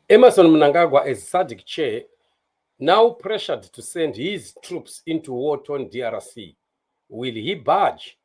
Emmerson Mnangagwa, as Sadc chair, now pressured to send his troops into war-torn DRC. Will he budge?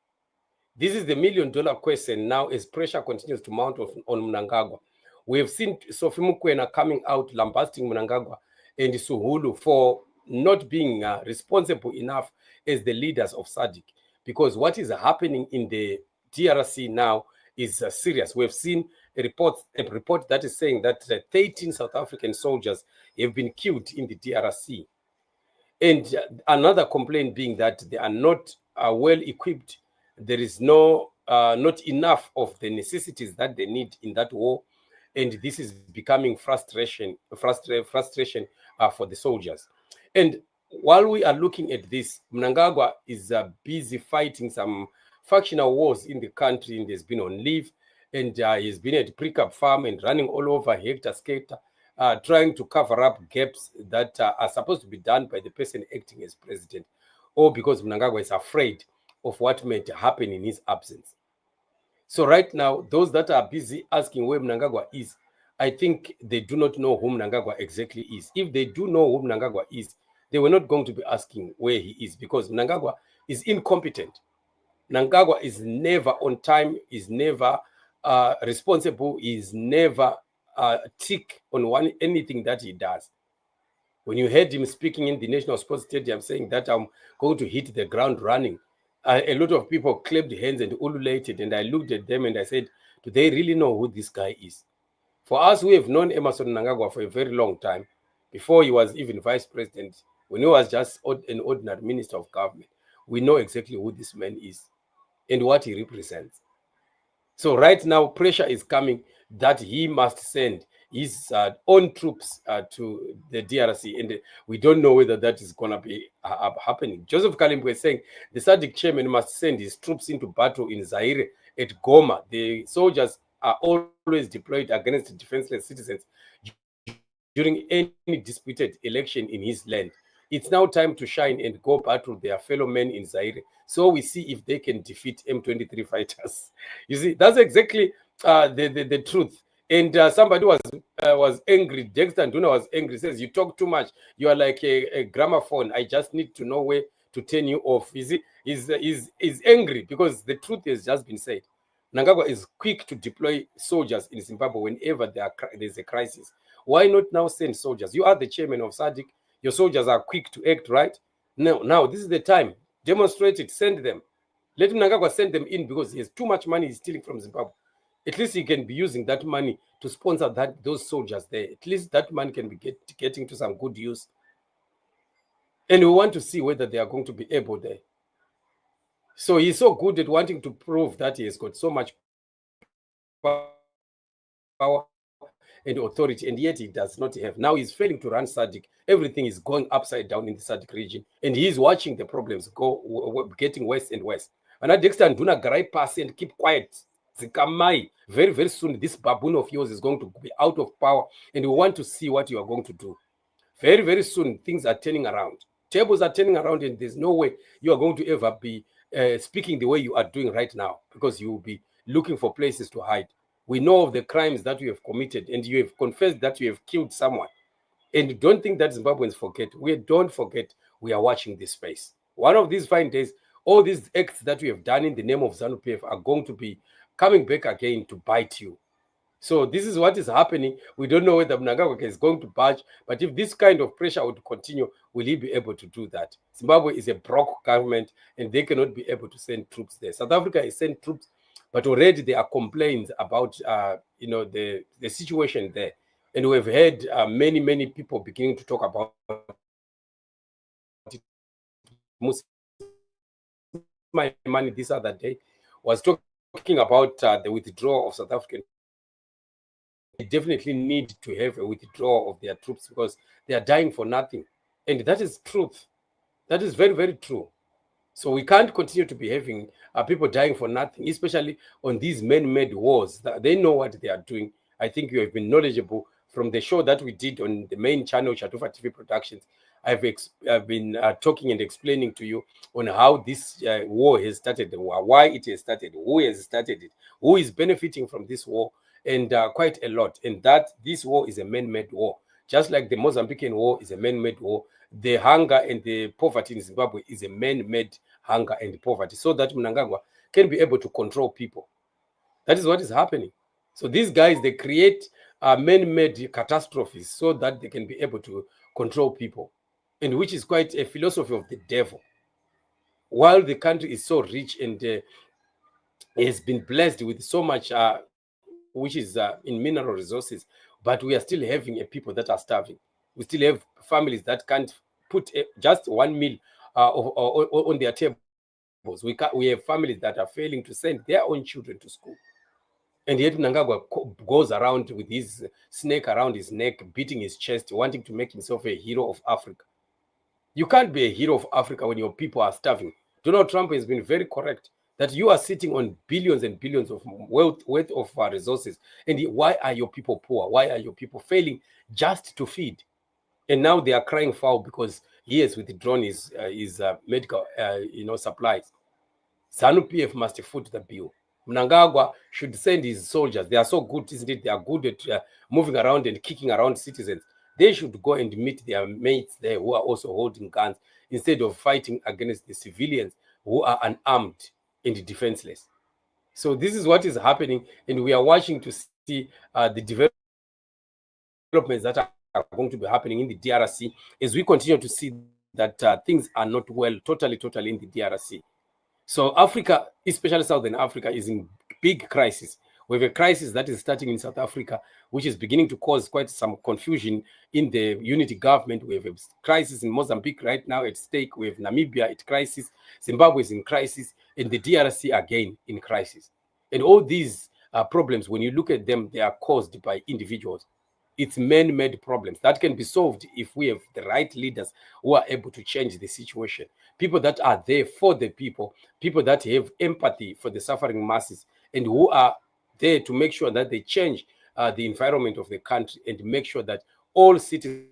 This is the million-dollar question now as pressure continues to mount on Mnangagwa. We have seen Sophie Mukwena coming out lambasting Mnangagwa and Suhulu for not being responsible enough as the leaders of Sadc, because what is happening in the DRC now is serious. We've seen a report that is saying that 13 South African soldiers have been killed in the DRC. And another complaint being that they are not well equipped. There is not enough of the necessities that they need in that war. And this is becoming frustration for the soldiers. And while we are looking at this, Mnangagwa is busy fighting some factional wars in the country, and has been on leave, and he's been at Precap Farm and running all over Hector Skater, trying to cover up gaps that are supposed to be done by the person acting as president, or because Mnangagwa is afraid of what might happen in his absence. So right now, those that are busy asking where Mnangagwa is, I think they do not know who Mnangagwa exactly is. If they do know who Mnangagwa is, they were not going to be asking where he is, because Mnangagwa is incompetent. Mnangagwa is never on time, is never responsible, is never tick on anything that he does. When you heard him speaking in the National Sports Stadium saying that I'm going to hit the ground running, a lot of people clapped hands and ululated, and I looked at them and I said, do they really know who this guy is? For us, we have known Emmerson Mnangagwa for a very long time, before he was even vice president, when he was just an ordinary minister of government. We know exactly who this man is and what he represents. So right now, pressure is coming that he must send his own troops to the DRC, and we don't know whether that is going to be happening. Joseph Kalimbo is saying the Sadc chairman must send his troops into battle in Zaire at Goma. The soldiers are always deployed against defenseless citizens during any disputed election in his land. It's now time to shine and go battle their fellow men in Zaire, so we see if they can defeat M23 fighters. You see, that's exactly the truth. And somebody was angry. Dexter Nduna was angry. Says, you talk too much. You are like a gramophone. I just need to know where to turn you off. You see, he's angry because the truth has just been said. Mnangagwa is quick to deploy soldiers in Zimbabwe whenever there's a crisis. Why not now send soldiers? You are the chairman of Sadc. Your soldiers are quick to act, right? Now this is the time. Demonstrate it. Send them. Let Mnangagwa send them in, because he has too much money he's stealing from Zimbabwe. At least he can be using that money to sponsor those soldiers there. At least that money can be getting to some good use. And we want to see whether they are going to be able there. So he's so good at wanting to prove that he has got so much power and authority, and yet he does not have. Now he's failing to run Sadc. Everything is going upside down in the Sadc region, and he's watching the problems getting worse and worse. And Dexter Nduna Garai pass and keep quiet. Zikamai, very, very soon, this baboon of yours is going to be out of power, and we want to see what you are going to do. Very, very soon, things are turning around. Tables are turning around, and there's no way you are going to ever be speaking the way you are doing right now, because you will be looking for places to hide. We know of the crimes that you have committed, and you have confessed that you have killed someone. And don't think that Zimbabweans forget. We don't forget. We are watching this space. One of these fine days, all these acts that we have done in the name of ZANU-PF are going to be coming back again to bite you. So this is what is happening. We don't know whether Mnangagwa is going to budge, but if this kind of pressure would continue, will he be able to do that? Zimbabwe is a broke government, and they cannot be able to send troops there. South Africa is sending troops, but already there are complaints about the situation there. And we've heard many people beginning to talk about it. My money this other day was talking about the withdrawal of South African. They definitely need to have a withdrawal of their troops, because they are dying for nothing. And that is truth. That is very, very true. So we can't continue to be having people dying for nothing, especially on these man-made wars. They know what they are doing. I think you have been knowledgeable from the show that we did on the main channel, Chatufa TV Productions, I've been talking and explaining to you on how this war has started, why it has started, who has started it, who is benefiting from this war, and quite a lot. And that this war is a man-made war. Just like the Mozambican war is a man-made war, the hunger and the poverty in Zimbabwe is a man-made hunger and poverty, so that Mnangagwa can be able to control people. That is what is happening. So these guys, they create man-made catastrophes so that they can be able to control people, and which is quite a philosophy of the devil. While the country is so rich and has been blessed with so much, which is in mineral resources, but we are still having a people that are starving. We still have families that can't put just one meal on their tables. We have families that are failing to send their own children to school. And yet Mnangagwa goes around with his snake around his neck, beating his chest, wanting to make himself a hero of Africa. You can't be a hero of Africa when your people are starving. Donald Trump has been very correct that you are sitting on billions and billions of worth of resources. And why are your people poor? Why are your people failing just to feed? And now they are crying foul because he has withdrawn his medical supplies. ZANU-PF must foot the bill. Mnangagwa should send his soldiers. They are so good, isn't it? They are good at moving around and kicking around citizens. They should go and meet their mates there who are also holding guns instead of fighting against the civilians who are unarmed and defenseless. So this is what is happening, and we are watching to see the developments that are going to be happening in the DRC as we continue to see that things are not well totally in the DRC. So Africa, especially Southern Africa, is in big crisis. We have a crisis that is starting in South Africa, which is beginning to cause quite some confusion in the unity government. We have a crisis in Mozambique right now at stake. We have Namibia at crisis. Zimbabwe is in crisis, and the DRC again in crisis. And all these problems, when you look at them, they are caused by individuals. It's man-made problems that can be solved if we have the right leaders who are able to change the situation. People that are there for the people that have empathy for the suffering masses, and who are there to make sure that they change the environment of the country and make sure that all citizens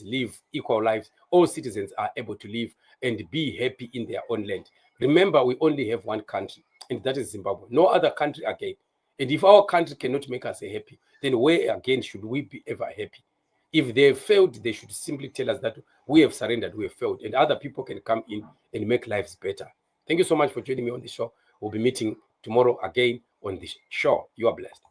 live equal lives. All citizens are able to live and be happy in their own land. Remember, we only have one country, and that is Zimbabwe. No other country again. And if our country cannot make us happy, then where again should we be ever happy? If they have failed, they should simply tell us that we have surrendered, we have failed, and other people can come in and make lives better. Thank you so much for joining me on the show. We'll be meeting tomorrow again on the show. You are blessed.